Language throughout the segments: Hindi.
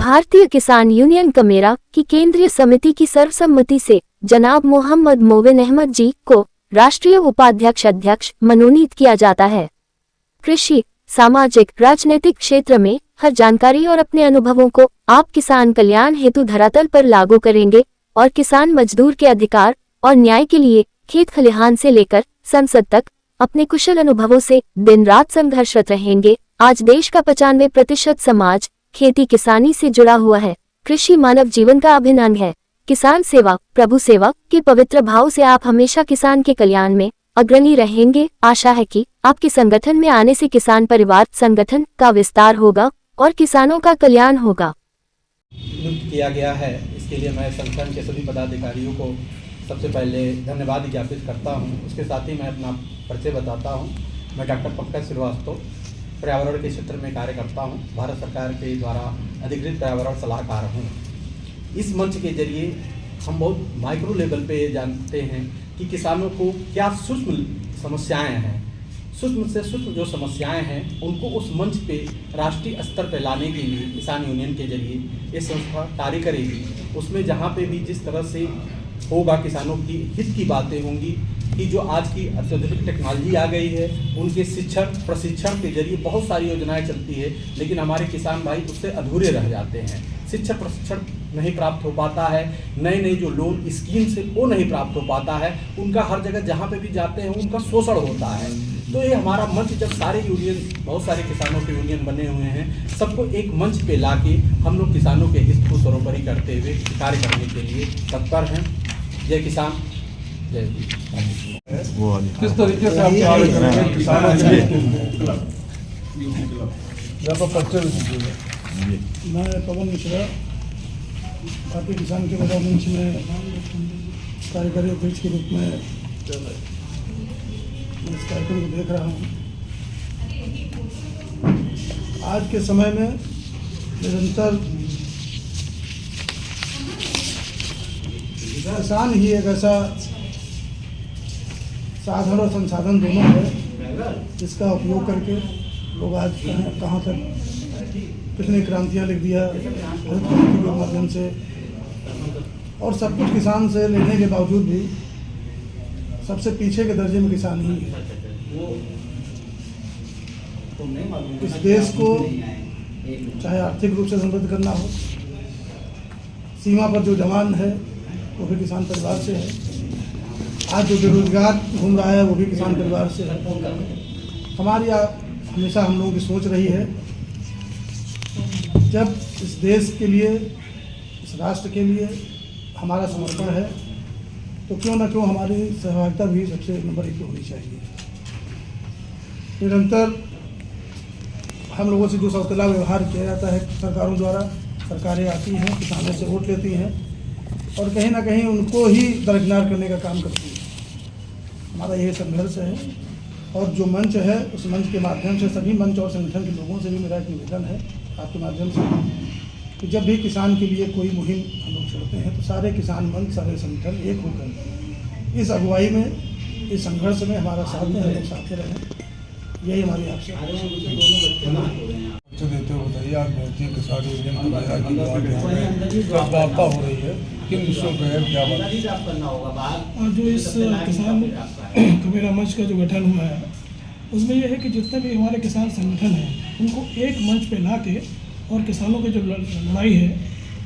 भारतीय किसान यूनियन कमेरा की केंद्रीय समिति की सर्वसम्मति से जनाब मोहम्मद मोविन अहमद जी को राष्ट्रीय उपाध्यक्ष अध्यक्ष मनोनीत किया जाता है। कृषि, सामाजिक, राजनीतिक क्षेत्र में हर जानकारी और अपने अनुभवों को आप किसान कल्याण हेतु धरातल पर लागू करेंगे और किसान मजदूर के अधिकार और न्याय के लिए खेत खलिहान से लेकर संसद तक अपने कुशल अनुभवों से दिन रात संघर्षरत रहेंगे। आज देश का 95% समाज खेती किसानी से जुड़ा हुआ है। कृषि मानव जीवन का अभिन्न अंग है। किसान सेवा प्रभु सेवा के पवित्र भाव से आप हमेशा किसान के कल्याण में अग्रणी रहेंगे। आशा है कि आपके संगठन में आने से किसान परिवार संगठन का विस्तार होगा और किसानों का कल्याण होगा। नियुक्त किया गया है, इसके लिए मैं संगठन के सभी पदाधिकारियों को सबसे पहले धन्यवाद ज्ञापित करता हूं। उसके साथ ही मैं अपना परिचय बताता हूं। मैं डॉक्टर पंकज श्रीवास्तव पर्यावरण के क्षेत्र में कार्य करता हूं। भारत सरकार के द्वारा अधिकृत पर्यावरण सलाहकार हूं। इस मंच के जरिए हम बहुत माइक्रो लेवल पे जानते हैं कि किसानों को क्या सूक्ष्म समस्याएं हैं। सूक्ष्म से सूक्ष्म जो समस्याएं हैं उनको उस मंच पे राष्ट्रीय स्तर पर लाने के लिए किसान यूनियन के जरिए ये संस्था कार्य करेगी। उसमें जहाँ पे भी जिस तरह से होगा किसानों की हित की बातें होंगी कि जो आज की अत्याधुनिक टेक्नोलॉजी आ गई है, उनके शिक्षण प्रशिक्षण के जरिए बहुत सारी योजनाएं चलती है, लेकिन हमारे किसान भाई उससे अधूरे रह जाते हैं। शिक्षण प्रशिक्षण नहीं प्राप्त हो पाता है, नए नए जो लोन स्कीम से वो नहीं प्राप्त हो पाता है। उनका हर जगह जहाँ पे भी जाते हैं उनका शोषण होता है। तो ये हमारा मंच, जब सारे यूनियन बहुत सारे किसानों के यूनियन बने हुए हैं, सबको एक मंच पे लाके हम लोग किसानों के हित को सर्वोपरि करते हुए कार्य करने के लिए तत्पर हैं। जय किसान, जय किस तरीके से आप कार्य करेंगे किसानों के लिए? मैं पवन मिश्रा भारतीय किसान के बड़ा मंच में कार्यकारी अध्यक्ष के रूप में इस कार्यक्रम को देख रहा हूँ। आज के समय में निरंतर किसान ही एक ऐसा साधन और संसाधन दोनों है जिसका उपयोग करके लोग आज कहाँ तक कितनी क्रांतियाँ लिख दिया हरित क्रांति के माध्यम से, और सब कुछ किसान से लेने के बावजूद भी सबसे पीछे के दर्जे में किसान ही है। इस देश को चाहे आर्थिक रूप से समृद्ध करना हो, सीमा पर जो जवान है वो भी किसान परिवार से है। आज जो बेरोजगार घूम रहा है वो भी किसान परिवार से है। हमारी हमेशा हम लोगों की सोच रही है, जब इस देश के लिए, इस राष्ट्र के लिए हमारा समर्पण है तो क्यों ना क्यों हमारी सहभागिता भी सबसे नंबर 1 पे होनी चाहिए। निरंतर हम लोगों से जो सौतेला व्यवहार किया जाता है सरकारों द्वारा, सरकारें आती हैं, किसानों से वोट लेती हैं और कहीं ना कहीं उनको ही दरकिनार करने का काम करती है। हमारा यही संघर्ष है और जो मंच है उस मंच के माध्यम से सभी मंच और संगठन के लोगों से भी मेरा एक निवेदन है आपके माध्यम से कि जब भी किसान के लिए कोई मुहिम हम लोग चलते हैं तो सारे किसान मंच, सारे संगठन एक होकर इस अगुवाई में, इस संघर्ष में हमारा साथ में हम लोग साथ में रहें। यही हमारी आपसे देते हुए बताइए, आज भारतीय किसान यूनियन की वार्ता हो रही है, किन विषयों पर है, क्या बात? और जो इस किसान कमेरा मंच का जो गठन हुआ है उसमें यह है कि जितने भी हमारे किसान संगठन हैं उनको एक मंच पे ला के और किसानों की जो लड़ाई है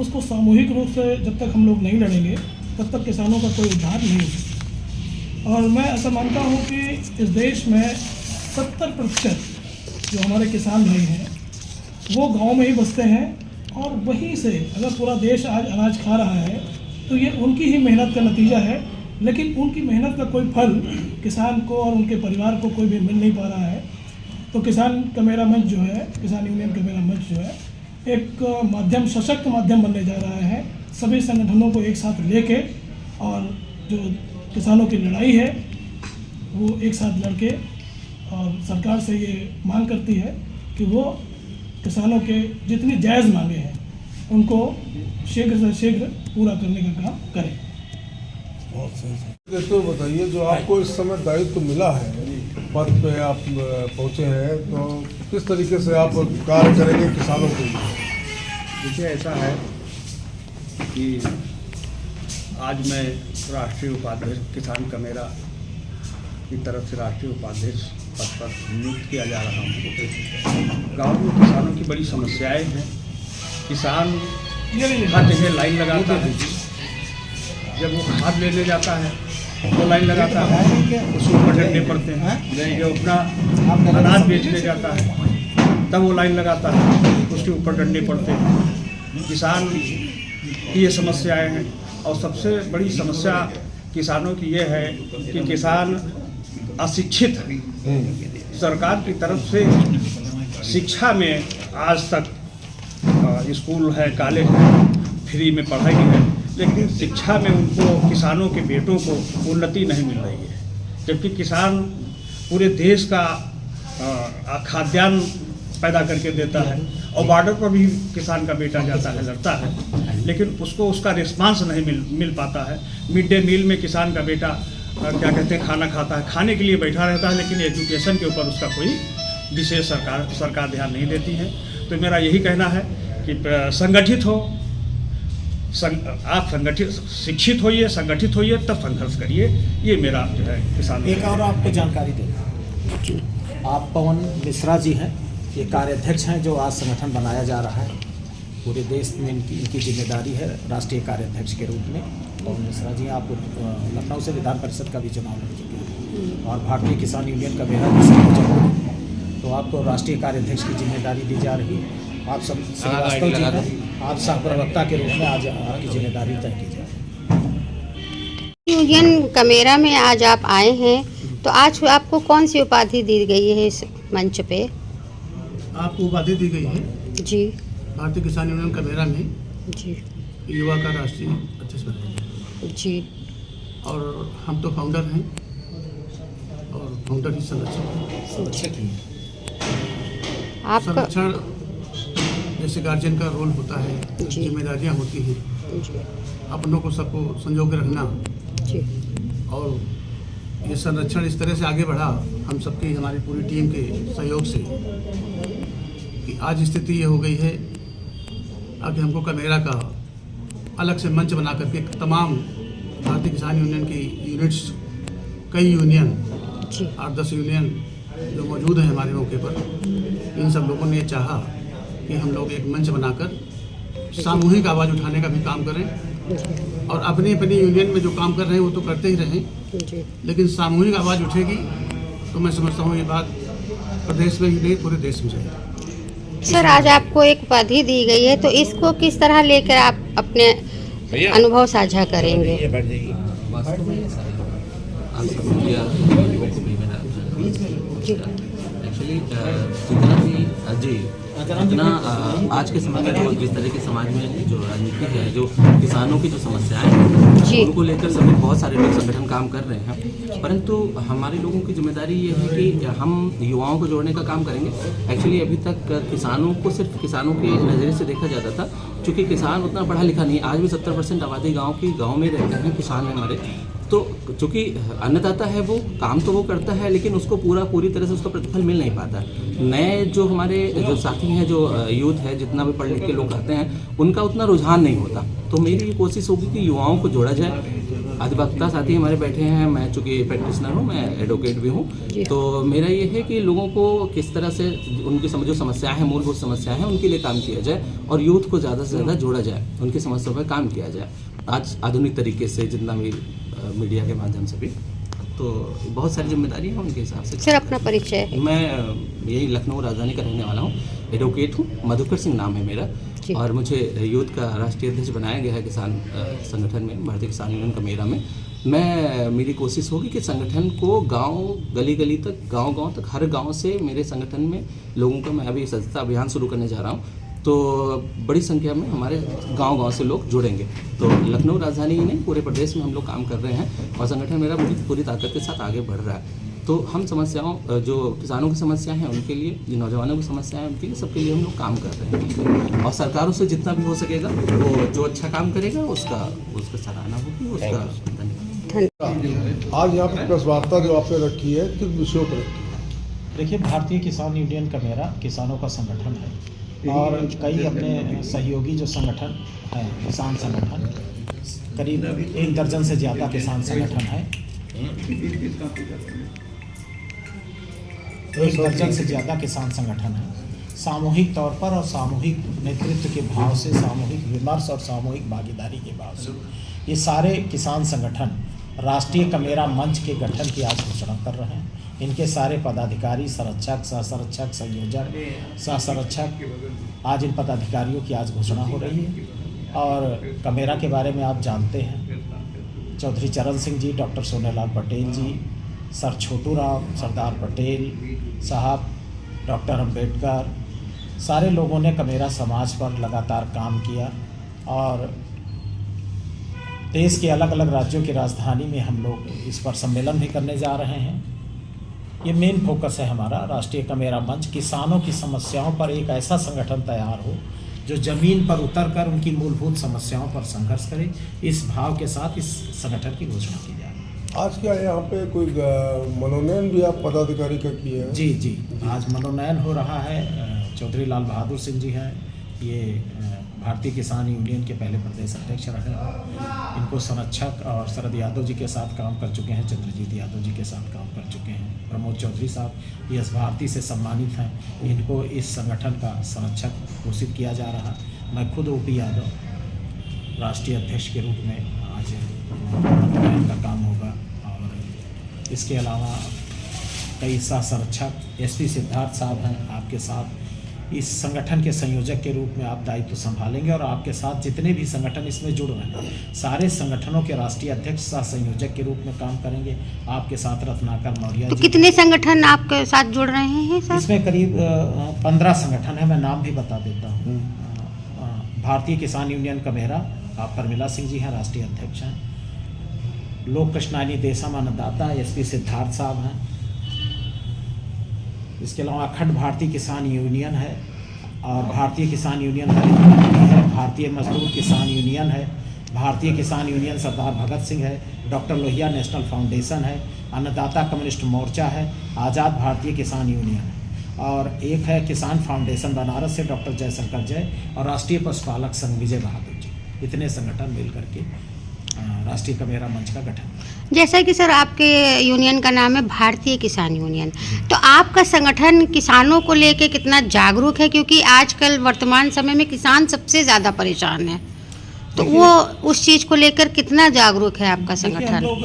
उसको सामूहिक रूप से जब तक हम लोग नहीं लड़ेंगे तब तक किसानों का कोई उद्धार नहीं हो सकता। और मैं ऐसा मानता हूँ कि इस देश में 70% जो हमारे किसान भाई हैं वो गांव में ही बसते हैं और वहीं से अगर पूरा देश आज अनाज खा रहा है तो ये उनकी ही मेहनत का नतीजा है। लेकिन उनकी मेहनत का कोई फल किसान को और उनके परिवार को कोई भी मिल नहीं पा रहा है। तो किसान कमेरा मंच जो है, किसान यूनियन कमेरा मंच जो है, एक माध्यम, सशक्त माध्यम बनने जा रहा है। सभी संगठनों को एक साथ लेके और जो किसानों की लड़ाई है वो एक साथ लड़के, और सरकार से ये मांग करती है कि वो किसानों के जितनी जायज़ मांगे हैं उनको शीघ्र से शीघ्र पूरा करने का काम करें। बहुत सही। तो बताइए, जो आपको इस समय दायित्व मिला है, पद पे आप पहुंचे हैं, तो किस तरीके से आप कार्य करेंगे किसानों के लिए? देखिए ऐसा है कि आज मैं राष्ट्रीय उपाध्यक्ष किसान कमेरा की तरफ से राष्ट्रीय उपाध्यक्ष पद पर नियुक्त किया जा रहा हूँ। गाँव में किसानों की बड़ी समस्याएं हैं। किसान हर जगह लाइन लगाता है, जब वो खाद लेने जाता है तो लाइन लगाता है, उसके ऊपर डंडे पड़ते हैं। जब अपना अनाज बेचने जाता है तब वो लाइन लगाता है, उसके ऊपर डंडे पड़ते हैं। किसान की ये समस्याएं हैं। और सबसे बड़ी समस्या किसानों की ये है कि किसान अशिक्षित है। सरकार की तरफ से शिक्षा में आज तक स्कूल है, कॉलेज है, फ्री में पढ़ाई है, लेकिन शिक्षा में उनको, किसानों के बेटों को उन्नति नहीं मिल रही है। जबकि किसान पूरे देश का खाद्यान्न पैदा करके देता है और बॉर्डर पर भी किसान का बेटा जाता है, लड़ता है, लेकिन उसको उसका रिस्पांस नहीं मिल पाता है। मिड डे मील में किसान का बेटा क्या कहते हैं, खाना खाता है, खाने के लिए बैठा रहता है, लेकिन एजुकेशन के ऊपर उसका कोई विशेष सरकार ध्यान नहीं देती है। तो मेरा यही कहना है कि संगठित हो, आप संगठित, शिक्षित होइए, संगठित होइए, तब संघर्ष करिए। ये मेरा जो है किसान। एक और आपको जानकारी दें, आप पवन मिश्रा जी हैं, ये कार्याध्यक्ष हैं जो आज संगठन बनाया जा रहा है। पूरे देश में इनकी जिम्मेदारी है राष्ट्रीय कार्याध्यक्ष के रूप में। पवन मिश्रा जी, आप लखनऊ से विधान परिषद का भी चुनाव लड़ चुके हैं और भारतीय किसान यूनियन का मेरा भी संयोजक है, तो आपको राष्ट्रीय कार्याध्यक्ष की जिम्मेदारी दी जा रही है। आप सब श्रीवास्तव जी हैं, आप सह प्रवक्ता के रूप में आज आपकी जिम्मेदारी तय की जाए। यूनियन कमेरा में आज आप आए हैं, तो आज आपको कौन सी उपाधि दी गई है इस मंच पे? आपको उपाधि दी गई है जी, भारतीय किसान यूनियन कमेरा में जी, युवा का राष्ट्रीय अध्यक्ष बनाया जी। और हम तो फाउंडर हैं और फाउंडर ही संरक्षक हैं। आपका संरक्षण जैसे गार्जियन का रोल होता है, जी। जिम्मेदारियां होती हैं, जी, अपनों को सबको संजो के रखना। जी, और ये संरक्षण इस तरह से आगे बढ़ा हम सबकी, हमारी पूरी टीम के सहयोग से, कि आज स्थिति ये हो गई है कि हमको कमेरा का अलग से मंच बना करके तमाम भारतीय किसान यूनियन की यूनिट्स, कई यूनियन, जी, 8-10 यूनियन जो मौजूद हैं हमारे मौके पर, इन सब लोगों ने चाहा कि हम लोग एक मंच बनाकर सामूहिक आवाज़ उठाने का भी काम करें। और अपनी अपनी यूनियन में जो काम कर रहे हैं वो तो करते ही रहें, जी। लेकिन सामूहिक आवाज़ उठेगी तो मैं समझता हूँ ये बात प्रदेश में ही नहीं, पूरे देश में जाएगी। सर, आज आपको एक उपाधि दी गई है, तो इसको किस तरह लेकर आप अपने अनुभव साझा करेंगे? एक्चुअली जितना भी जितना आज के समय में जो जिस तरह के समाज में जो राजनीति है, जो किसानों की जो समस्याएं हैं उनको लेकर सभी बहुत सारे लोग संगठन काम कर रहे हैं, परंतु हमारे लोगों की जिम्मेदारी ये है कि हम युवाओं को जोड़ने का काम करेंगे। एक्चुअली अभी तक किसानों को सिर्फ किसानों के नज़रिए से देखा जाता था, क्योंकि किसान उतना पढ़ा लिखा नहीं। आज भी 70% आबादी गाँव में रहते हैं, किसान है हमारे। तो चूँकि अन्नदाता है, वो काम तो वो करता है, लेकिन उसको पूरी तरह से उसका प्रतिफल मिल नहीं पाता। नए जो हमारे जो साथी हैं, जो यूथ है, जितना भी पढ़ लिख के लोग आते हैं, उनका उतना रुझान नहीं होता। तो मेरी ये कोशिश होगी कि युवाओं को जोड़ा जाए। अधिवक्ता साथी हमारे बैठे हैं, मैं चूँकि प्रैक्टिशनर हूँ, मैं एडवोकेट भी हूँ, तो मेरा ये है कि लोगों को किस तरह से उनकी जो समस्याएं हैं, मूलभूत समस्याएं हैं, उनके लिए काम किया जाए और यूथ को ज़्यादा से ज़्यादा जोड़ा जाए, उनकी समस्याओं पर काम किया जाए। आज आधुनिक तरीके से जितना भी मीडिया के माध्यम से भी, तो बहुत सारी जिम्मेदारी है उनके हिसाब से। सर, अपना परिचय? मैं यही लखनऊ राजधानी का रहने वाला हूँ, एडवोकेट हूँ, मधुकर सिंह नाम है मेरा, और मुझे यूथ का राष्ट्रीय अध्यक्ष बनाया गया है किसान संगठन में, भारतीय किसान यूनियन कमेरा में। मेरी कोशिश होगी कि संगठन को गांव, गली तक, गांव तक, हर गांव से मेरे संगठन में लोगों का, मैं अभी सदस्यता अभियान शुरू करने जा रहा हूँ, तो बड़ी संख्या में हमारे गांव से लोग जुड़ेंगे। तो लखनऊ राजधानी ही नहीं, पूरे प्रदेश में हम लोग काम कर रहे हैं और संगठन मेरा पूरी ताकत के साथ आगे बढ़ रहा है। तो हम समस्याओं, जो किसानों की समस्याएं हैं उनके लिए, जो नौजवानों की समस्याएं हैं उनके लिए, सबके लिए हम लोग काम कर रहे हैं। और सरकारों से जितना भी हो सकेगा, वो जो अच्छा काम करेगा उसका सराहना होगी, उसका धन्यवाद। आज यहाँ पर प्रेस वार्ता जो आपने रखी है, किस विषयों पर रखी है? देखिए, भारतीय किसान यूनियन कमेरा किसानों का संगठन है और कई अपने सहयोगी जो संगठन हैं, किसान संगठन, करीब 1 दर्जन से ज़्यादा किसान संगठन है। 1 दर्जन से ज़्यादा किसान संगठन है। सामूहिक तौर पर और सामूहिक नेतृत्व के भाव से, सामूहिक विमर्श और सामूहिक भागीदारी के भाव से ये सारे किसान संगठन राष्ट्रीय कमेरा मंच के गठन की आज घोषणा कर रहे हैं। इनके सारे पदाधिकारी, संरक्षक, सह संरक्षक, संयोजक, सह संरक्षक, आज इन पदाधिकारियों की आज घोषणा हो रही है। और कमेरा के बारे में आप जानते हैं, चौधरी चरण सिंह जी, डॉक्टर सोनेलाल पटेल जी, सर छोटू राम, सरदार पटेल साहब, डॉक्टर अम्बेडकर, सारे लोगों ने कमेरा समाज पर लगातार काम किया। और देश के अलग अलग राज्यों की राजधानी में हम लोग इस पर सम्मेलन भी करने जा रहे हैं। ये मेन फोकस है हमारा, राष्ट्रीय कमेरा मंच किसानों की समस्याओं पर एक ऐसा संगठन तैयार हो जो ज़मीन पर उतरकर उनकी मूलभूत समस्याओं पर संघर्ष करे। इस भाव के साथ इस संगठन की घोषणा की जा रही है। आज क्या यहाँ पे कोई मनोनयन भी आप पदाधिकारी का किए हैं? जी, आज मनोनयन हो रहा है। चौधरी लाल बहादुर सिंह जी हैं, ये भारतीय किसान यूनियन के पहले प्रदेश अध्यक्ष रहे हैं। इनको संरक्षक और शरद यादव जी के साथ काम कर चुके हैं, चंद्रजीत यादव जी के साथ काम कर चुके हैं। प्रमोद चौधरी साहब यस भारती से सम्मानित हैं, इनको इस संगठन का संरक्षक घोषित किया जा रहा। मैं खुद ओपी यादव राष्ट्रीय अध्यक्ष के रूप में आज मनोनयन का काम होगा। और इसके अलावा कई सह संरक्षक एसपी सिद्धार्थ साहब हैं आपके साथ। इस संगठन के संयोजक के रूप में आप दायित्व संभालेंगे और आपके साथ जितने भी संगठन इसमें जुड़ रहे हैं सारे संगठनों के राष्ट्रीय अध्यक्ष सह संयोजक के रूप में काम करेंगे। आपके साथ रत्नाकर मौर्य तो जी। कितने संगठन आपके साथ जुड़ रहे हैं सर? इसमें करीब 15 संगठन है, मैं नाम भी बता देता हूँ। भारतीय किसान यूनियन कमेरा, आप परमिला सिंह जी हैं, राष्ट्रीय अध्यक्ष हैं। लोक कृष्णानी देशम अन्नदाता एसपी सिद्धार्थ साहब हैं। इसके अलावा अखंड भारतीय किसान यूनियन है और भारतीय किसान यूनियन है, भारतीय मजदूर किसान यूनियन है, भारतीय किसान यूनियन सरदार भगत सिंह है, डॉक्टर लोहिया नेशनल फाउंडेशन है, अन्नदाता कम्युनिस्ट मोर्चा है, आज़ाद भारतीय किसान यूनियन है और एक है किसान फाउंडेशन बनारस से डॉक्टर जयशंकर जय और राष्ट्रीय पशुपालक संघ विजय बहादुर जी। इतने संगठन मिल करके राष्ट्रीय कमेरा मंच का गठन। जैसा कि सर आपके यूनियन का नाम है भारतीय किसान यूनियन, तो आपका संगठन किसानों को लेके कितना जागरूक है? क्योंकि आजकल वर्तमान समय में किसान सबसे ज़्यादा परेशान है, तो वो उस चीज़ को लेकर कितना जागरूक है आपका संगठन? हम लोग,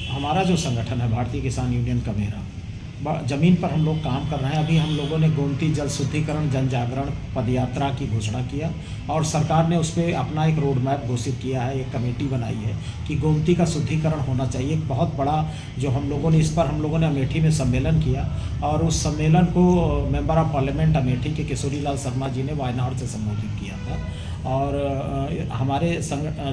हमारा जो संगठन है भारतीय किसान यूनियन कमेरा, ज़मीन पर हम लोग काम कर रहे हैं। अभी हम लोगों ने गोमती जल शुद्धिकरण जन जागरण पदयात्रा की घोषणा किया और सरकार ने उस पर अपना एक रोड मैप घोषित किया है, एक कमेटी बनाई है कि गोमती का शुद्धिकरण होना चाहिए। एक बहुत बड़ा जो हम लोगों ने, इस पर हम लोगों ने अमेठी में सम्मेलन किया और उस सम्मेलन को मेंबर ऑफ पार्लियामेंट अमेठी के किशोरी लाल शर्मा जी ने वायनाड से संबोधित किया था। और हमारे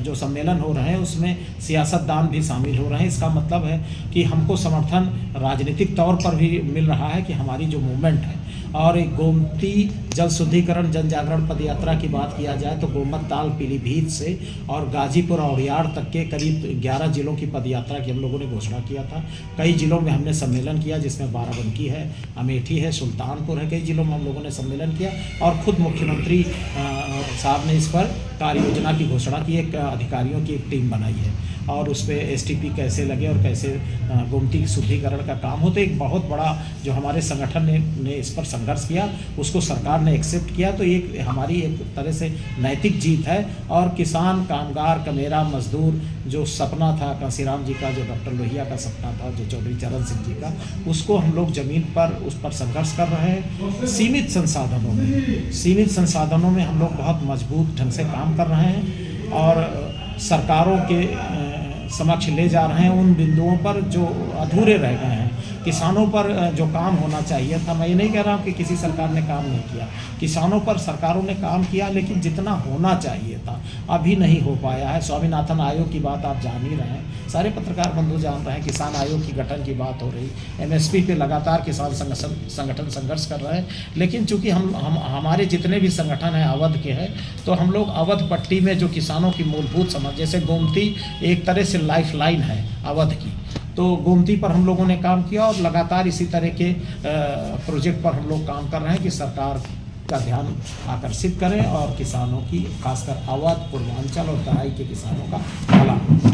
जो सम्मेलन हो रहे हैं उसमें सियासतदान भी शामिल हो रहे हैं। इसका मतलब है कि हमको समर्थन राजनीतिक तौर पर भी मिल रहा है कि हमारी जो मूवमेंट है। और एक गोमती जल शुद्धिकरण जन जागरण पदयात्रा की बात किया जाए तो गोमत ताल पीलीभीत से और गाजीपुर और यार तक के करीब 11 जिलों की पदयात्रा की हम लोगों ने घोषणा किया था। कई जिलों में हमने सम्मेलन किया, जिसमें बाराबंकी है, अमेठी है, सुल्तानपुर है, कई जिलों में हम लोगों ने सम्मेलन किया और खुद मुख्यमंत्री साहब ने इस पर कार्य योजना की घोषणा की। एक अधिकारियों की एक टीम बनाई है और उस पर एसटीपी कैसे लगे और कैसे गोमती शुद्धिकरण का काम हो। तो एक बहुत बड़ा जो हमारे संगठन ने इस पर संघर्ष किया, उसको सरकार ने एक्सेप्ट किया। तो एक हमारी एक तरह से नैतिक जीत है। और किसान, कामगार, कमेरा, मजदूर जो सपना था कांसीराम जी का, जो डॉक्टर लोहिया का सपना था, जो चौधरी चरण सिंह जी का, उसको हम लोग ज़मीन पर उस पर संघर्ष कर रहे हैं। सीमित संसाधनों में हम लोग बहुत मजबूत ढंग से काम कर रहे हैं और सरकारों के समक्ष ले जा रहे हैं उन बिंदुओं पर जो अधूरे रह गए हैं। किसानों पर जो काम होना चाहिए था, मैं ये नहीं कह रहा हूँ कि किसी सरकार ने काम नहीं किया, किसानों पर सरकारों ने काम किया, लेकिन जितना होना चाहिए था अभी नहीं हो पाया है। स्वामीनाथन आयोग की बात आप जान ही रहे हैं, सारे पत्रकार बंधु जान रहे हैं। किसान आयोग की गठन की बात हो रही, एमएसपी पे लगातार किसान संगठन संघर्ष कर रहे हैं। लेकिन चूंकि हमारे जितने भी संगठन हैं अवध के हैं, तो हम लोग अवध पट्टी में जो किसानों की मूलभूत समझ, जैसे गोमती एक तरह से लाइफ लाइन है अवध की, तो गोमती पर हम लोगों ने काम किया और लगातार इसी तरह के प्रोजेक्ट पर हम लोग काम कर रहे हैं कि सरकार का ध्यान आकर्षित करें और किसानों की, खासकर अवध, पूर्वांचल और तराई के किसानों का भला